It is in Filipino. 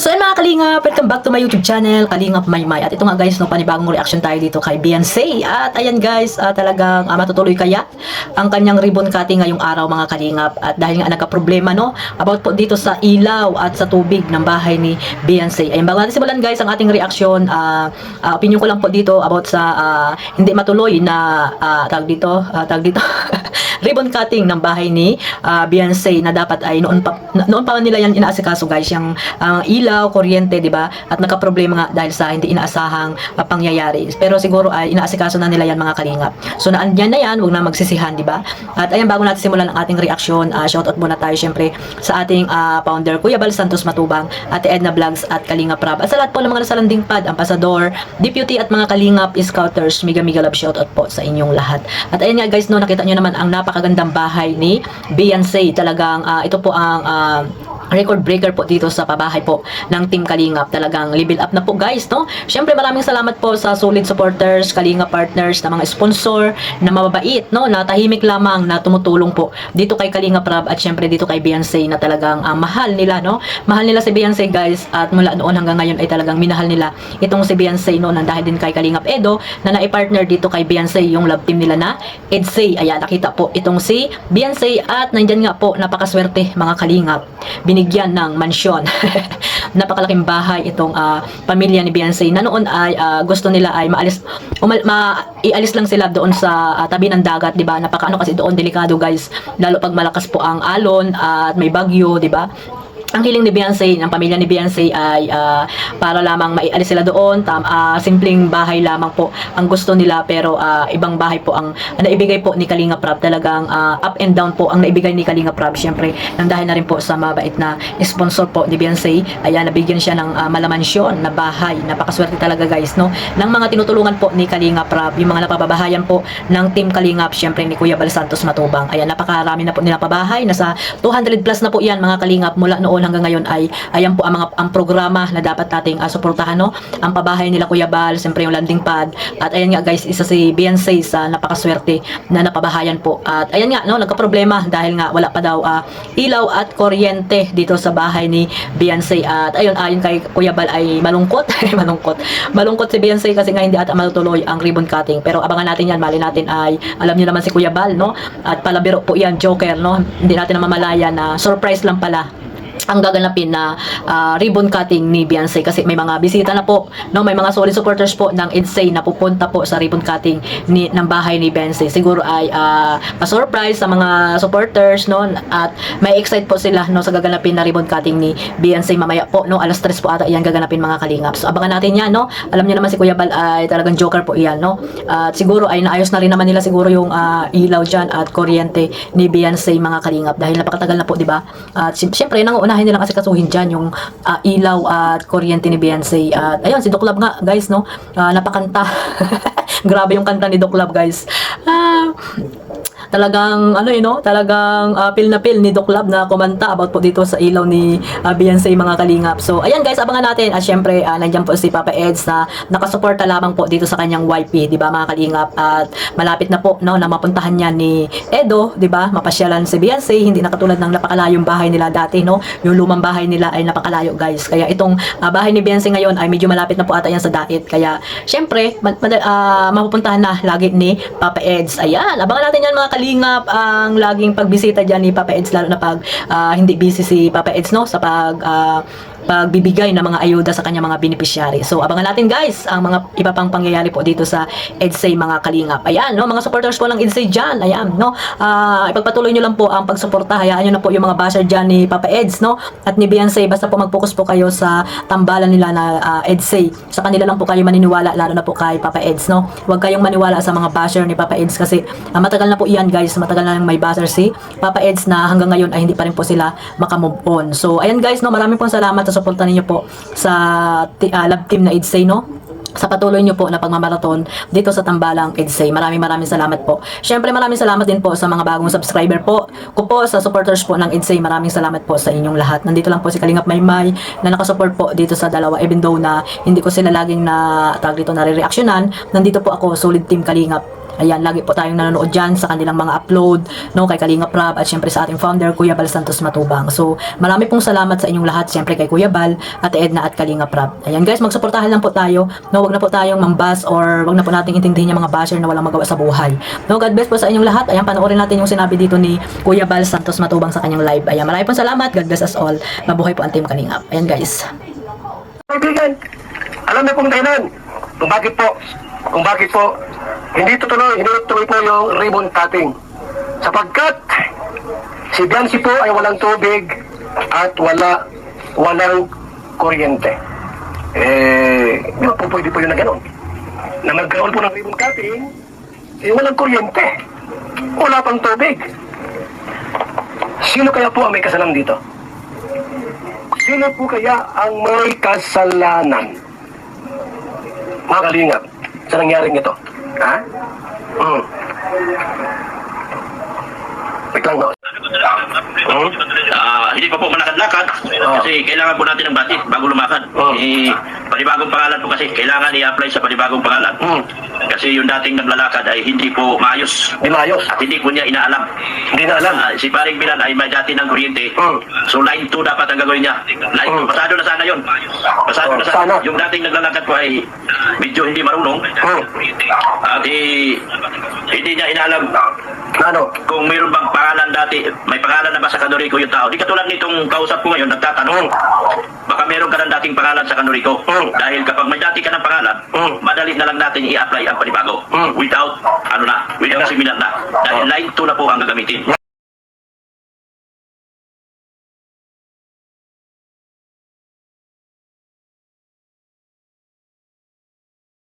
So ayun mga Kalingap, welcome back to my YouTube channel, Kalingap Maymay. At ito nga guys, no, panibagong reaction tayo dito kay Beyonce. At ayan guys, talagang matutuloy kaya ang kanyang ribbon cutting ngayong araw mga Kalingap. At dahil nga nagka-problema no, about po dito sa ilaw at sa tubig ng bahay ni Beyonce. Ayun, bago natin simulan guys ang ating reaction, opinion ko lang po dito about sa hindi matuloy na tag dito ribbon cutting ng bahay ni Beyonce na dapat ay noon pa nila yan inaasikaso guys, yung ilaw, kuryente, di ba? At nagka-problema nga dahil sa hindi inaasahang pangyayari. Pero siguro ay inaasikaso na nila yan mga Kalingap. So naandyan na yan, huwag na magsisihan, di ba? At ayan, bago natin simulan ang ating reaction, shoutout muna tayo syempre sa ating founder, Kuya Bal Santos Matubang, Ate Edna Vlogs at Kalingap Rab. At sa lahat po ng mga nasa landing pad, Ambassador, Deputy at mga Kalingap Scouters, mega love shoutout po sa inyong lahat. At ayan nga guys, no, nakita nyo naman ang napakagandang bahay ni Beyonce. Talagang ito po ang record breaker po dito sa pabahay po ng Team Kalingap. Talagang level up na po guys, no? Syempre maraming salamat po sa solid supporters, Kalingap partners, na mga sponsor na mababait, no? Na tahimik lamang na tumutulong po dito kay Kalingap Rab at syempre dito kay Beyonce na talagang mahal nila, no? Mahal nila si Beyonce guys, at mula noon hanggang ngayon ay talagang minahal nila itong si Beyonce, no? Nang dahil din kay Kalingap Edo na nai-partner dito kay Beyonce yung love team nila na EDSA. Ayan, nakita po itong si Beyonce at nandyan nga po, napakaswerte mga Kalingap. Binigyan ng mansyon. Napakalaking bahay itong pamilya ni Beyonce na noon ay gusto nila ay ialis lang sila doon sa tabi ng dagat, di ba? Napakaano kasi doon, delikado guys. Lalo pag malakas po ang alon at may bagyo, di ba? Ang hiling ni Beyonce, ng pamilya ni Beyonce ay para lamang maialis sila doon. Simpleng bahay lamang po ang gusto nila, pero ibang bahay po ang naibigay po ni Kalingap Rab. Talagang up and down po ang naibigay ni Kalingap Rab. Siyempre, nang dahil na rin po sa mabait na sponsor po ni Beyonce, ayan, nabigyan siya ng malamansyon na bahay. Napakaswerte talaga guys, no? Ng mga tinutulungan po ni Kalingap Rab, yung mga napababahayan po ng Team Kalingap, siyempre ni Kuya Bal Santos Matubang. Ayan, napakarami na po nila pabahay. Nasa 200 plus na po yan mga Kalingap mula noon hanggang ngayon. Ayan po ang programa na dapat nating suportahan, no? Ang pabahay nila Kuya Bal, siyempre yung landing pad. At ayan nga guys, isa si Beyonce sa napakaswerte na napabahayan po. At ayan nga, no, nagka-problema dahil nga wala pa daw ilaw at kuryente dito sa bahay ni Beyonce. At ayun, ayon kay Kuya Bal ay malungkot. malungkot si Beyonce kasi nga hindi ata matutuloy ang ribbon cutting. Pero abangan natin yan, mali natin ay alam niyo naman si Kuya Bal, no? At palabiro po yan, joker, no? Hindi natin namamalaya na surprise lang pala ang gaganapin na ribbon cutting ni Beyonce kasi may mga bisita na po, no? May mga solid supporters po ng EDSA na pupunta po sa ribbon cutting ng bahay ni Beyonce. Siguro ay pa-surprise sa mga supporters, no? At may excite po sila, no, sa gaganapin na ribbon cutting ni Beyonce mamaya po, no? Alas 3 po ata iyan gaganapin mga Kalingap. So abangan natin yan, no? Alam niyo naman si Kuya Bal ay talagang joker po iyan, no? At siguro ay naayos na rin naman nila siguro yung ilaw dyan at kuryente ni Beyonce mga Kalingap dahil napakatagal na po, di ba? At syempre nanguunahin nilang asikasuhin dyan yung ilaw at kuryente ni Beyonce. At ayun, si Doklab nga guys, no, napakanta. Grabe yung kanta ni Doklab guys. Talagang ano no, talagang feel na feel ni Doklab na kumanta about po dito sa ilaw ni Beyonce mga Kalingap. So ayan guys, abangan natin. At syempre nandiyan po si Papa Eds na nakasuporta lamang po dito sa kanyang YP, di ba mga Kalingap? At malapit na po, no, na mapuntahan niya ni Edo, di ba? Mapasyalan si Beyonce, hindi na katulad ng napakalayong bahay nila dati, no? Yung lumang bahay nila ay napakalayo guys. Kaya itong bahay ni Beyonce ngayon ay medyo malapit na po ata yan sa dait. Kaya syempre mapupuntahan na lagi ni Papa Eds. Ayan, abangan natin yan mga Kalingap, ang laging pagbisita dyan ni Papa Eds, lalo na pag hindi busy si Papa Eds, no, sa pagbibigay ng mga ayuda sa kanya mga beneficiary. So abangan natin guys ang mga iba pang pangyayari po dito sa EDSA mga Kalingap. Ayan, no, mga supporters po ng EDSA dyan, ayan, no, ipagpatuloy nyo lang po ang pagsuporta. Hayaan nyo na po yung mga basher dyan ni Papa Eds, no, at ni Beyonce. Basta po mag-focus po kayo sa tambalan nila na EDSA. Sa kanila lang po kayo maniniwala, lalo na po kay Papa Eds, no. Huwag kayong maniwala sa mga basher ni Papa Eds kasi matagal na po iyan guys, matagal na may basher si Papa Eds na hanggang ngayon ay hindi pa rin po sila makamove on. So ayan guys, no, maraming pong salamat sa suporta ninyo po sa love team na EDSA, no, sa patuloy nyo po na pagmamaraton dito sa Tambalang EDSA. Maraming salamat po. Syempre maraming salamat din po sa mga bagong subscriber po ko po, sa supporters po ng EDSA. Maraming salamat po sa inyong lahat. Nandito lang po si Kalingap Maymay na nakasupport po dito sa dalawa, even though na hindi ko sila laging na tag dito nare-reactionan. Nandito po ako, solid team Kalingap Ayan, lagi po tayong nanonood dyan sa kanilang mga upload, no, kay Kalingap Rab at syempre sa ating founder, Kuya Bal Santos Matubang. So, marami pong salamat sa inyong lahat, syempre kay Kuya Bal, Ate Edna at Kalingap Rab. Ayan guys, magsuportahan lang po tayo, no, wag na po tayong mambas or wag na po nating intindihin yung mga basher na walang magawa sa buhay. No, God bless po sa inyong lahat. Ayan, panoorin natin yung sinabi dito ni Kuya Bal Santos Matubang sa kanyang live. Ayan, marami pong salamat. God bless us all. Mabuhay po ang Team Kalingap. Ayan guys. Kaibigan, alam niyo kung dahilan kung bakit po hindi tuloy po yung ribbon cutting. Sapagkat si Biancy po ay walang tubig at walang kuryente. Di ba po pwede po yun na gano'n? Na magkaroon po ng ribbon cutting, walang kuryente. Wala pang tubig. Sino kaya po ang may kasalanan dito? Sino po kaya ang may kasalanan? Mga kalingap, sa nangyaring ito. Ha? Wait lang, no? Hindi pa po malakad-lakad kasi kailangan po natin ng batit bago lumakad. Panibagong pangalan po kasi kailangan i-apply sa panibagong pangalan. Kasi yung dating naglalakad ay hindi po maayos. Di maayos. At hindi po niya inaalam. Hindi na alam. Si Paring Bilan ay may dati ng kuryente. So line 2 dapat ang gagawin niya. Line 2, pasado na sana yun. Pasado na sana. Yung dating naglalakad po ay medyo hindi marunong. At hindi niya inaalam Ano? kung mayroon bang pangalan dati, may pangalan na ba sa Kanurico yung tao. Di katulad nitong kausap ko ngayon, nagtatanong. Baka meron ka ng dating pangalan sa Kanurico. Dahil kapag may dati ka ng pangalan, madali na lang natin i-apply ang panibago. Without similar na. Dahil line 2 na po ang gagamitin.